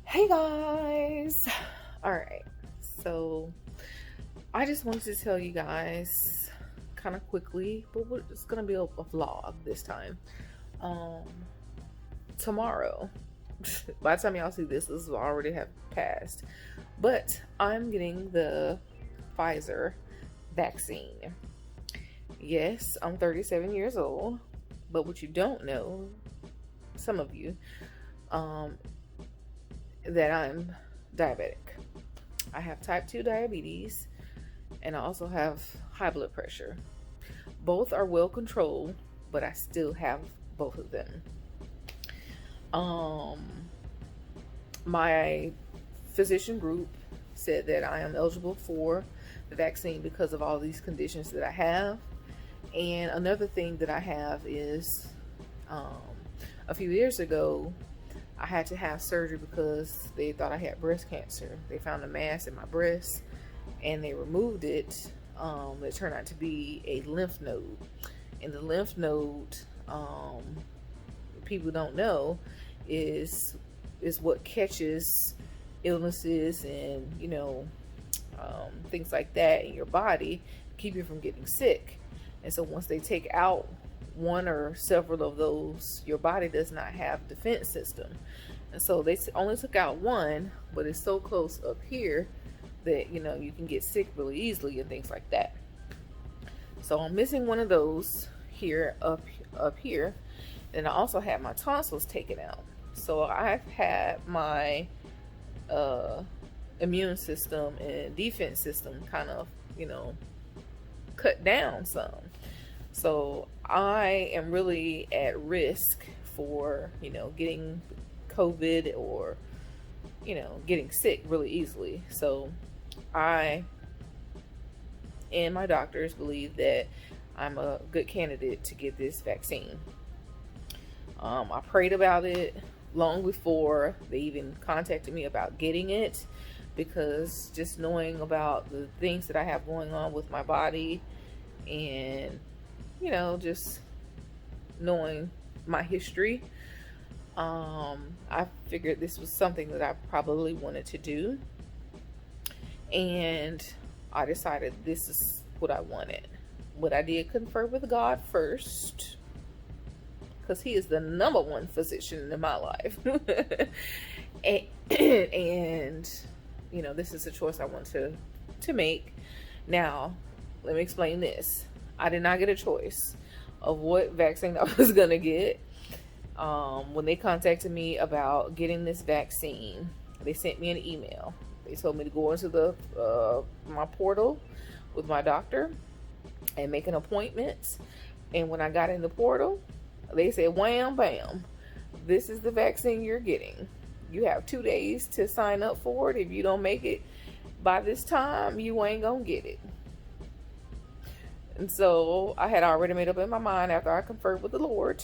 Hey guys! Alright, so I just wanted to tell you guys kind of quickly, but it's gonna be a vlog this time. Um, Tomorrow, by the time y'all see this will already have passed, but I'm getting the PFIZER vaccine. Yes, I'm 37 years old, but what you don't know, some of you, um, that I'm diabetic. I have type 2 diabetes and I also have high blood pressure. Both are well controlled, but I still have both of them. Um, my physician group said that I am eligible for the vaccine because of all these conditions that I have. And another thing that I have is um, a few years ago, I had to have surgery because they thought I had breast cancer. They found a mass in my breast and they removed it. It turned out to be a lymph node. And the lymph node, people don't know, is what catches illnesses and things like that in your body, keep you from getting sick. And so once they take out one or several of those, your body does not have a defense system. And so they only took out one, but it's so close up here that you can get sick really easily and things like that. So I'm missing one of those here up here. And I also had my tonsils taken out. So I've had my immune system and defense system kind of cut down some. So I am really at risk for getting COVID or getting sick really easily. So I and my doctors believe that I'm a good candidate to get this vaccine. I prayed about it long before they even contacted me about getting it, because just knowing about the things that I have going on with my body and just knowing my history, I figured this was something that I probably wanted to do, and I decided this is what I wanted. What I did confer with God first, because He is the number one physician in my life. and this is a choice I want to make. Now, let me explain this. I did not get a choice of what vaccine I was gonna get. When they contacted me about getting this vaccine, they sent me an email. They told me to go into the my portal with my doctor and make an appointment. And when I got in the portal, they said, wham, bam, this is the vaccine you're getting. You have 2 days to sign up for it. If you don't make it by this time, you ain't gonna get it. And so I had already made up in my mind, after I conferred with the Lord,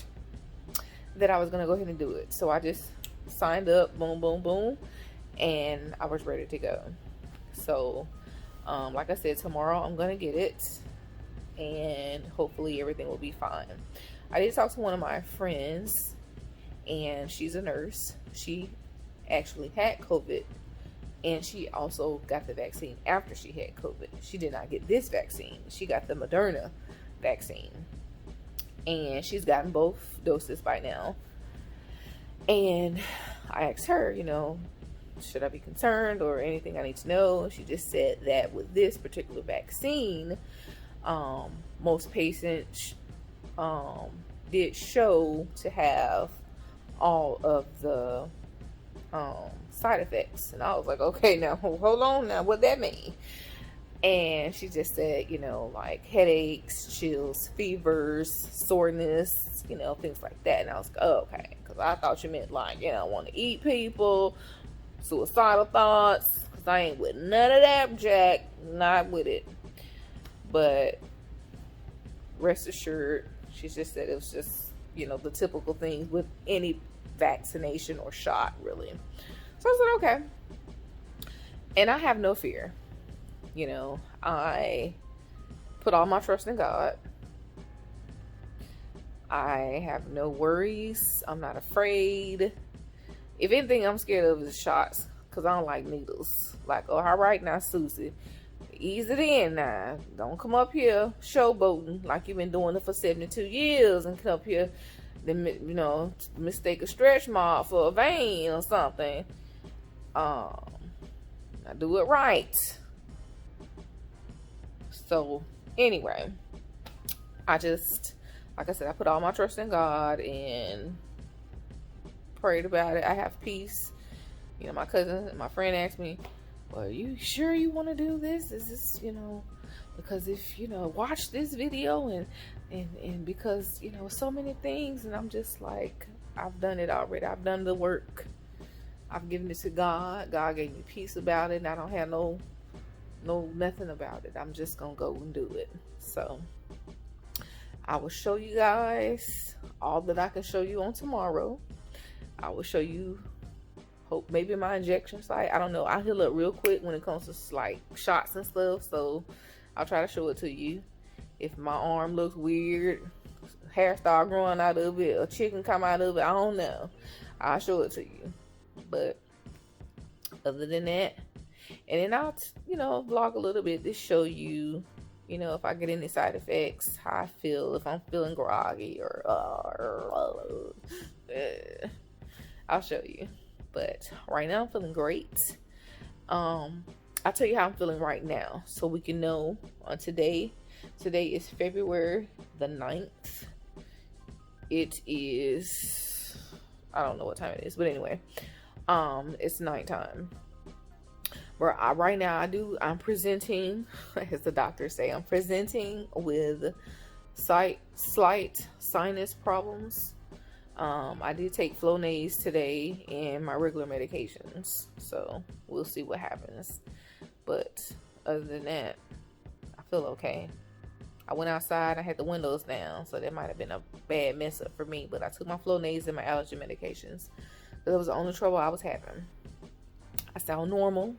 that I was going to go ahead and do it. So I just signed up, boom, boom, boom, and I was ready to go. So, like I said, tomorrow I'm going to get it, and hopefully everything will be fine. I did talk to one of my friends, and she's a nurse. She actually had COVID, and she also got the vaccine after she had COVID. She did not get this vaccine. She got the Moderna vaccine. And she's gotten both doses by now. And I asked her, should I be concerned or anything I need to know? She just said that with this particular vaccine, most patients did show to have all of the side effects. And I was like, okay, now hold on, now what that mean? And she just said, like headaches, chills, fevers, soreness, things like that. And I was like, oh, okay, because I thought you meant like, want to eat people, suicidal thoughts, because I ain't with none of that, Jack, not with it. But rest assured, she just said it was just, the typical things with any vaccination or shot, really. So I said, okay. And I have no fear. I put all my trust in God. I have no worries. I'm not afraid. If anything, I'm scared of is shots, because I don't like needles. Like, oh, all right now, Susie, ease it in now. Don't come up here showboating like you've been doing it for 72 years and come up here, then, you know, mistake a stretch mark for a vein or something. I do it right. So anyway, I just, like I said, I put all my trust in God and prayed about it. I have peace. You know, my cousin, my friend asked me, well, are you sure you want to do this? Is this, you know, because if, you know, watch this video and because, you know, so many things. And I'm just like, I've done it already. I've done the work. I've given it to God. God gave me peace about it, and I don't have nothing about it. I'm just gonna go and do it. So I will show you guys all that I can show you on tomorrow. I will show you, hope maybe my injection site. I don't know. I'll heal up real quick when it comes to like shots and stuff. So I'll try to show it to you. If my arm looks weird, hair start growing out of it, a chicken come out of it, I don't know. I'll show it to you. But other than that, and then I'll, you know, vlog a little bit to show you, you know, if I get any side effects, how I feel, if I'm feeling groggy or I'll show you. But right now I'm feeling great. I'll tell you how I'm feeling right now so we can know on today. Today is February the 9th. It is, I don't know what time it is, but anyway, it's nighttime. Right now I'm presenting, as the doctors say, I'm presenting with slight sinus problems. I did take Flonase today and my regular medications, so we'll see what happens. But other than that, I feel okay. I went outside, I had the windows down, so that might have been a bad mess up for me, but I took my Flonase and my allergy medications. That was the only trouble I was having. I sound normal.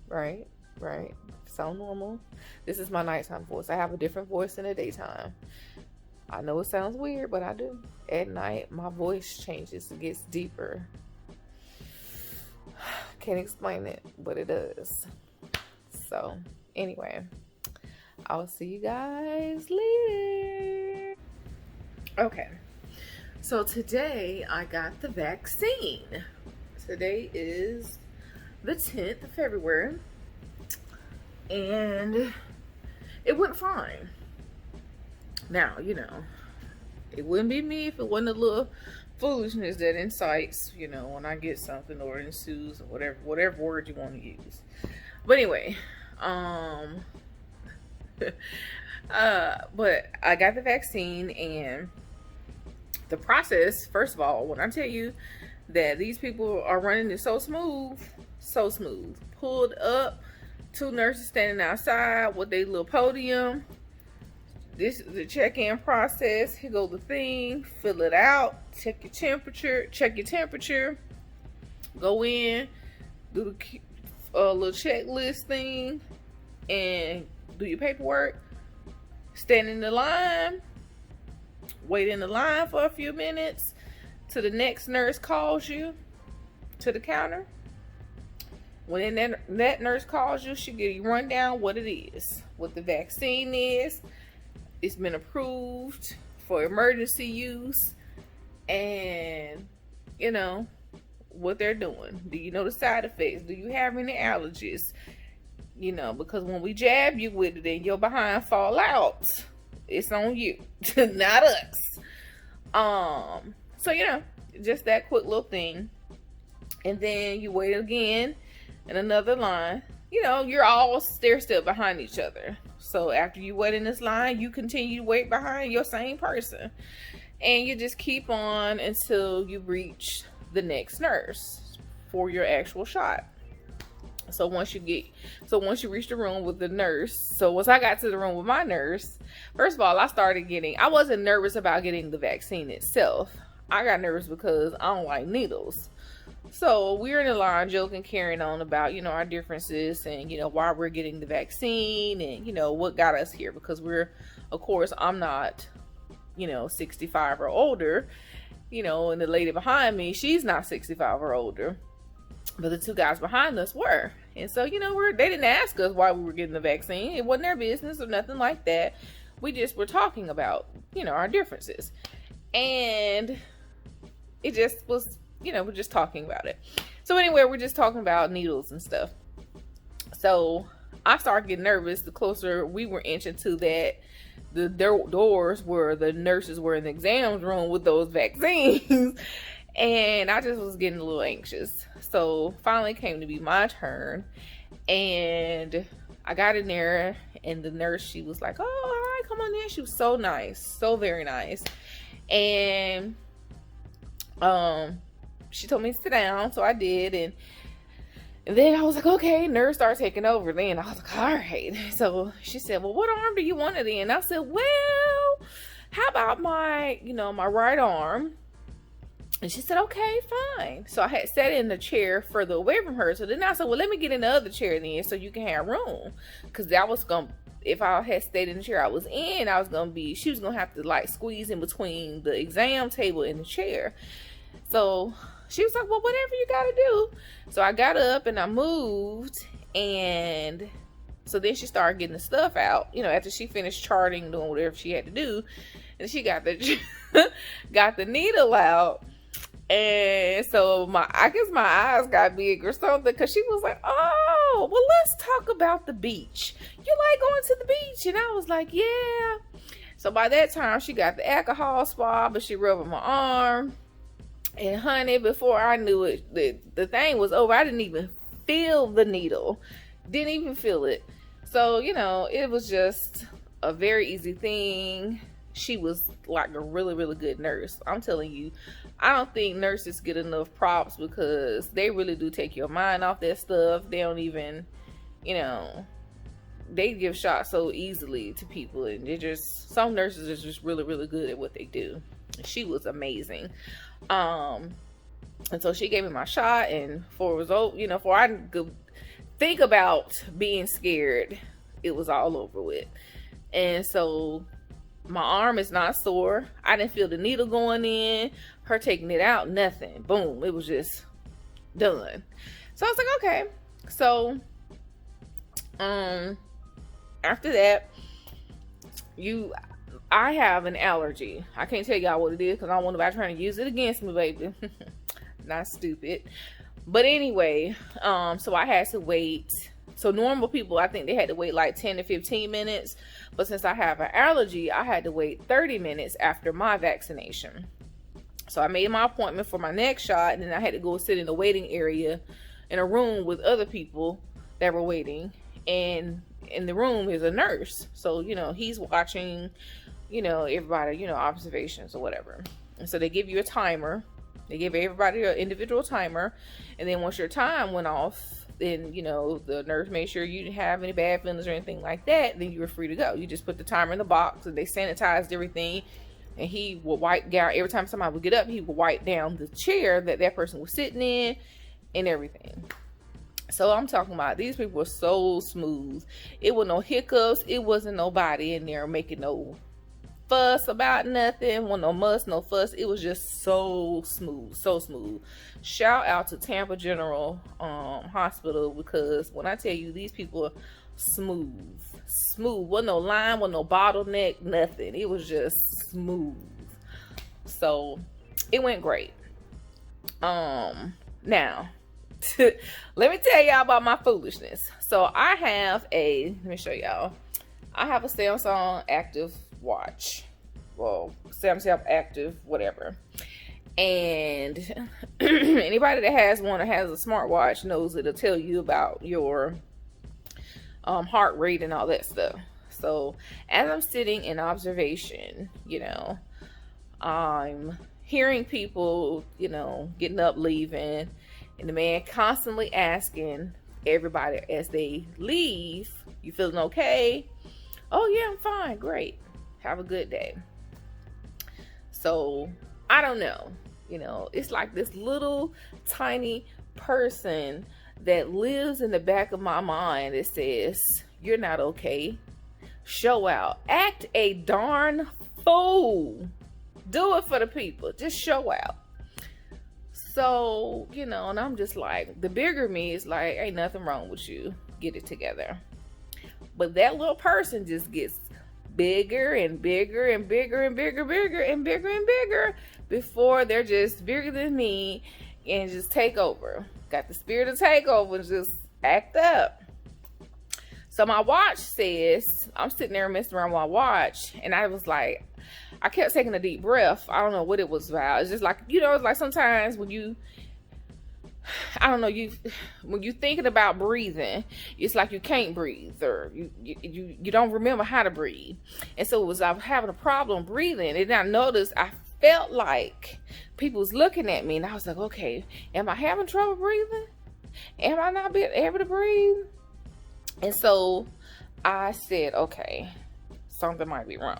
Right. Sound normal. This is my nighttime voice. I have a different voice in the daytime. I know it sounds weird, but I do. At night, my voice changes. It gets deeper. Can't explain it, but it does. So, anyway, I'll see you guys later. Okay. So today I got the vaccine. Today is the 10th of February, and it went fine. Now, you know, it wouldn't be me if it wasn't a little foolishness that incites, you know, when I get something or ensues or whatever word you want to use. But anyway, but I got the vaccine, and the process, first of all, when I tell you that these people are running it so smooth. Pulled up, 2 nurses standing outside with their little podium. This is the check-in process. Here goes the thing. Fill it out. Check your temperature. Go in, do the little checklist thing, and do your paperwork. Stand in the line. Wait in the line for a few minutes till the next nurse calls you to the counter. When that nurse calls you, she'll give you a rundown what it is, what the vaccine is. It's been approved for emergency use, and you know what they're doing. Do you know the side effects? Do you have any allergies? You know, because when we jab you with it and your behind fall out, it's on you, not us. So you know, just that quick little thing, and then you wait again in another line. You know, you're all stair-step behind each other. So after you wait in this line, you continue to wait behind your same person, and you just keep on until you reach the next nurse for your actual shot. So once you reach the room with the nurse, so once I got to the room with my nurse, first of all, I wasn't nervous about getting the vaccine itself. I got nervous because I don't like needles. So we're in the line joking, carrying on about, you know, our differences and, you know, why we're getting the vaccine and, you know, what got us here, because of course, I'm not, you know, 65 or older. you know, and the lady behind me, she's not 65 or older, but the two guys behind us were. And so, you know, they didn't ask us why we were getting the vaccine. It wasn't their business or nothing like that. We just were talking about, you know, our differences. And it just was, you know, we're just talking about it. So anyway, we're just talking about needles and stuff. So I started getting nervous the closer we were inching to that. The doors where the nurses were in the exams room with those vaccines. And I just was getting a little anxious. So finally came to be my turn. And I got in there, and the nurse, she was like, "Oh, all right, come on in." She was so nice, so very nice. And she told me to sit down, so I did. And then I was like, okay, nurse started taking over. Then I was like, all right. So she said, well, what arm do you want it in? I said, well, how about my, you know, my right arm? And she said, okay, fine. So I had sat in the chair further away from her. So then I said, well, let me get in the other chair then so you can have room. Because that was going to, if I had stayed in the chair I was in, I was going to be, she was going to have to like squeeze in between the exam table and the chair. So she was like, well, whatever you got to do. So I got up and I moved. And so then she started getting the stuff out, you know, after she finished charting, doing whatever she had to do. And she got the, got the needle out. And so I guess my eyes got big or something, because she was like, oh, well, let's talk about the beach. You like going to the beach? And I was like, yeah. So by that time, she got the alcohol swab, but she rubbed my arm. And honey, before I knew it, the thing was over. I didn't even feel the needle. Didn't even feel it. So, you know, it was just a very easy thing. She was like a really, really good nurse. I'm telling you, I don't think nurses get enough props, because they really do take your mind off that stuff. They don't even, you know, they give shots so easily to people. And they just, some nurses are just really, really good at what they do. She was amazing. And so she gave me my shot, and for result, you know, before I could think about being scared, it was all over with. And so my arm is not sore. I didn't feel the needle going in, her taking it out, nothing. Boom, it was just done. So I was like, okay. So after that, I have an allergy. I can't tell y'all what it is, because I don't want nobody trying to use it against me, baby. Not stupid. But anyway, so I had to wait. So normal people, I think they had to wait like 10 to 15 minutes. But since I have an allergy, I had to wait 30 minutes after my vaccination. So I made my appointment for my next shot, and then I had to go sit in the waiting area in a room with other people that were waiting. And in the room is a nurse. So, you know, he's watching, you know, everybody, you know, observations or whatever. And so they give you a timer. They give everybody an individual timer. And then once your time went off, then, you know, the nurse made sure you didn't have any bad feelings or anything like that. Then you were free to go. You just put the timer in the box, and they sanitized everything. And he would wipe down, every time somebody would get up, he would wipe down the chair that person was sitting in and everything. So I'm talking about, these people were so smooth. It was no hiccups. It wasn't nobody in there making no fuss about nothing. Wasn't no muss, no fuss. It was just so smooth, so smooth. Shout out to Tampa General Hospital, because when I tell you, these people are smooth. Wasn't no line, wasn't no bottleneck, nothing. It was just smooth. So it went great. Now let me tell y'all about my foolishness. So I have let me show y'all. I have a Samsung Active watch. Well, Samsung Active, whatever. And anybody that has one or has a smartwatch knows it'll tell you about your heart rate and all that stuff. So as I'm sitting in observation, you know, I'm hearing people, you know, getting up, leaving. And the man constantly asking everybody as they leave, you feeling okay? Oh yeah, I'm fine, great. Have a good day. So I don't know, you know, it's like this little tiny person that lives in the back of my mind that says, you're not okay. Show out. Act a darn fool. Do it for the people. Just show out. So, you know, and I'm just like, the bigger me is like, ain't nothing wrong with you. Get it together. But that little person just gets bigger and bigger and bigger and bigger, bigger and bigger and bigger before they're just bigger than me and just take over. Got the spirit of takeover and just act up. So my watch says, I'm sitting there messing around with my watch, and I was like, I kept taking a deep breath. I don't know what it was about. It's just like, you know, it's like sometimes when you, I don't know, when you thinking about breathing, it's like you can't breathe, or you don't remember how to breathe. And so I was having a problem breathing, and I noticed I felt like people was looking at me, and I was like, okay, am I having trouble breathing? Am I not being able to breathe? And so I said, okay, something might be wrong.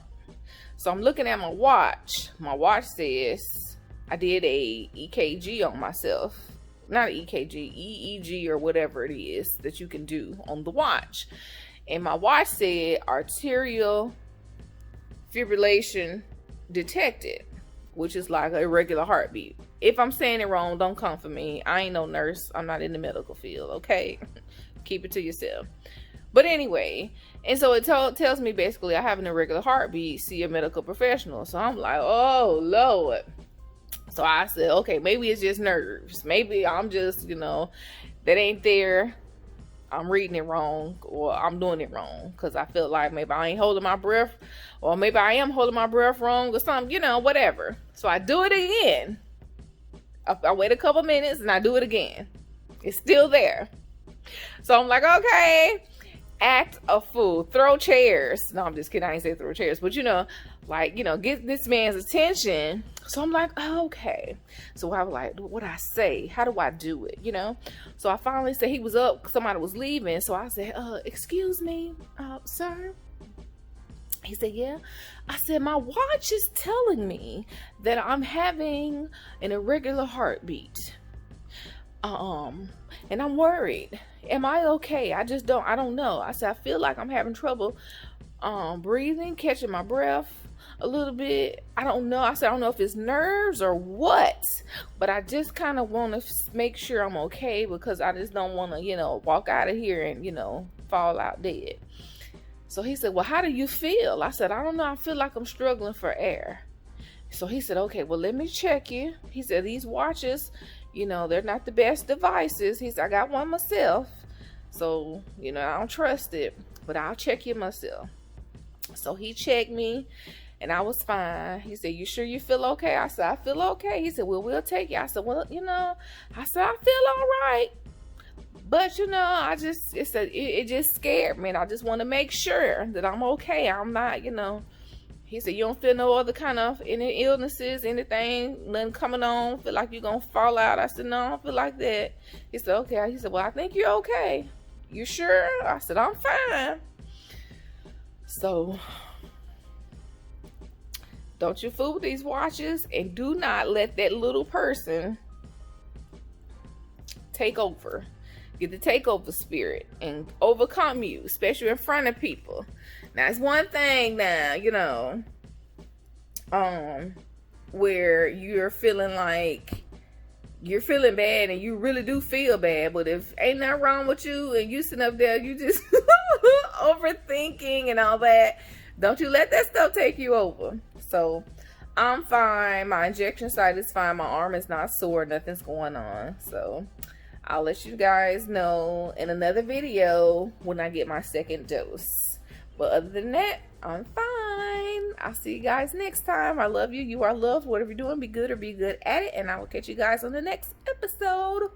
So I'm looking at my watch. My watch says I did a EKG on myself. Not an EKG, EEG or whatever it is that you can do on the watch. And my watch said arterial fibrillation detected, which is like a irregular heartbeat. If I'm saying it wrong, don't come for me. I ain't no nurse. I'm not in the medical field, okay? Keep it to yourself. But anyway, and so it tells me basically I have an irregular heartbeat, see a medical professional. So I'm like, oh, Lord. So I said, okay, maybe it's just nerves. Maybe I'm just, you know, that ain't there. I'm reading it wrong, or I'm doing it wrong, because I feel like maybe I ain't holding my breath, or maybe I am holding my breath wrong or something, you know, whatever. So I do it again. I wait a couple minutes and I do it again. It's still there. So I'm like, okay, act a fool, throw chairs. No, I'm just kidding. I ain't say throw chairs, but you know, like, you know, get this man's attention. So I'm like, oh, okay. So I was like, what I say? How do I do it? You know? So I finally said he was up. Somebody was leaving. So I said, excuse me, sir. He said, yeah. I said, my watch is telling me that I'm having an irregular heartbeat. And I'm worried. Am I okay? I don't know. I said, I feel like I'm having trouble breathing, catching my breath a little bit. I don't know. I said, I don't know if it's nerves or what, but I just kind of want to make sure I'm okay, because I just don't want to, you know, walk out of here and, you know, fall out dead. So he said, well, how do you feel? I said, I don't know. I feel like I'm struggling for air. So he said, okay, well, let me check you. He said, these watches, you know, they're not the best devices. He said, I got one myself. So, you know, I don't trust it, but I'll check you myself. So he checked me and I was fine. He said, you sure you feel okay? I said, I feel okay. He said, well, we'll take you. I said, well, you know, I said, I feel all right. But, you know, it just scared me. And I just want to make sure that I'm okay. I'm not, you know. He said, you don't feel no other kind of any illnesses, anything, nothing coming on, feel like you're going to fall out? I said, no, I don't feel like that. He said, okay. He said, well, I think you're okay. You sure? I said, I'm fine. So, don't you fool with these watches, and do not let that little person take over. Get the takeover spirit and overcome you, especially in front of people. Now, it's one thing now, you know, where you're feeling like you're feeling bad and you really do feel bad, but if ain't nothing wrong with you and you sitting up there, you just overthinking and all that, don't you let that stuff take you over. So I'm fine. My injection site is fine. My arm is not sore. Nothing's going on. So I'll let you guys know in another video when I get my second dose. But other than that, I'm fine. I'll see you guys next time. I love you. You are loved. Whatever you're doing, be good or be good at it. And I will catch you guys on the next episode.